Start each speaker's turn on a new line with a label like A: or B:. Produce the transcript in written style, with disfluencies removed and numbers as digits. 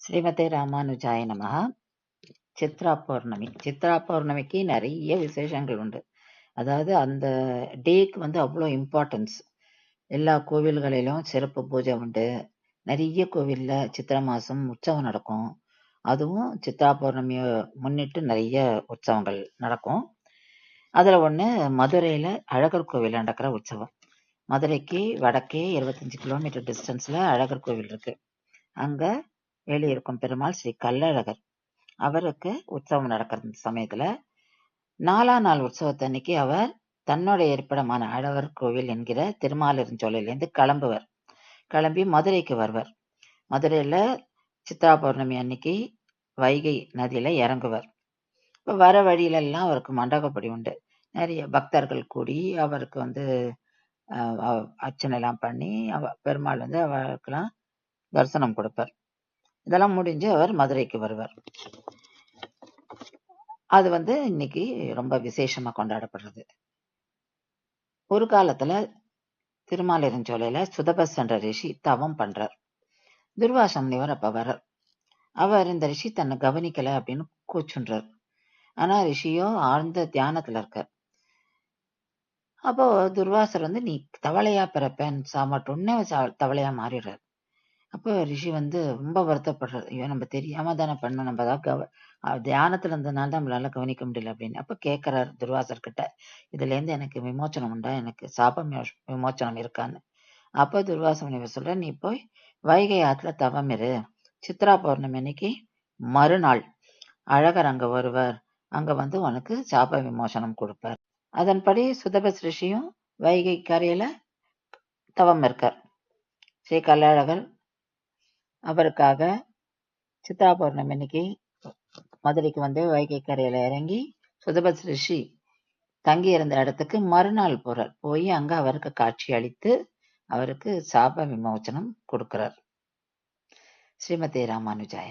A: ஸ்ரீமதே ராமானுஜாய நமஹ. சித்ரா பௌர்ணமி. சித்ரா பௌர்ணமிக்கு நிறைய விசேஷங்கள் உண்டு. அதாவது அந்த டேக்கு அவ்வளோ இம்பார்ட்டன்ஸ். எல்லா கோவில்களிலும் சிறப்பு பூஜை உண்டு. நிறைய கோவில்ல சித்திரை மாசம் உற்சவம் நடக்கும். அதுவும் சித்ரா பௌர்ணமியை முன்னிட்டு நிறைய உற்சவங்கள் நடக்கும். அதுல ஒண்ணு மதுரையில அழகர் கோவில் நடக்கிற உற்சவம். மதுரைக்கு வடக்கே 25 கிலோமீட்டர் டிஸ்டன்ஸ்ல அழகர் கோவில் இருக்கு. அங்க எழுதியிருக்கும் பெருமாள் ஸ்ரீ கள்ளழகர். அவருக்கு உற்சவம் நடக்கிற சமயத்துல 4ஆம் நாள் உற்சவத்தன்னைக்கு அவர் தன்னுடைய இருப்பிடமான அழகர் கோவில் என்கிற திருமாலிருஞ்சோலையிலேருந்து கிளம்பி மதுரைக்கு வருவர். மதுரையில சித்ரா பௌர்ணமி அன்னைக்கு வைகை நதியில இறங்குவர். இப்ப வர வழியில எல்லாம் அவருக்கு மண்டகப்படி உண்டு. நிறைய பக்தர்கள் கூடி அவருக்கு அர்ச்சனை எல்லாம் பண்ணி பெருமாள் அவருக்கெல்லாம் தரிசனம் கொடுப்பார். இதெல்லாம் முடிஞ்சு அவர் மதுரைக்கு வருவார். அது இன்னைக்கு ரொம்ப விசேஷமா கொண்டாடப்படுறது. ஒரு காலத்துல திருமாலிருஞ்சோலையில சுதபஸ் என்ற ரிஷி தவம் பண்றார். துர்வாச முனிவர் அப்ப வர்றார். அவர் இந்த ரிஷி தன்னை கவனிக்கல அப்படின்னு கூச்சுன்றார். ஆனா ரிஷியோ ஆழ்ந்த தியானத்துல இருக்கார். அப்போ துர்வாசர் நீ தவளையா பிறப்பேன்னு சாமட்டோன்னே தவளையா மாறிடுறார். அப்போ ரிஷி ரொம்ப வருத்தப்படுறாரு. ஐயோ, நம்ம தெரியாம தானே பண்ணோம், நம்ம தான் தியானத்துல இருந்ததுனால தான் நம்மளால கவனிக்க முடியல அப்படின்னு. அப்ப கேட்கிறார் துர்வாசர் கிட்ட, இதுல இருந்து எனக்கு விமோச்சனம் உண்டா, எனக்கு சாப விமோச்சனம் இருக்கான்னு. அப்ப துர்வாச முனிவர் சொல்ற, நீ போய் வைகை ஆத்துல தவம் இரு. சித்ரா பௌர்ணமி அன்னைக்கு மறுநாள் அழகர் அங்க வருவார். அங்க உனக்கு சாப விமோசனம் கொடுப்பார். அதன்படி சுதபஸ் ரிஷியும் வைகை கரையில தவம் இருக்கார். ஸ்ரீ கள்ளழகர் அவருக்காக சித்ரா பௌர்ணமி அன்னைக்கு மதுரைக்கு வைகை கரையில இறங்கி சுதபஸ் ரிஷி தங்கி இருந்த இடத்துக்கு மறுநாள் போறார். போய் அங்க அவருக்கு காட்சி அளித்து அவருக்கு சாப விமோச்சனம் கொடுக்கிறார். ஸ்ரீமதே ராமானுஜாய.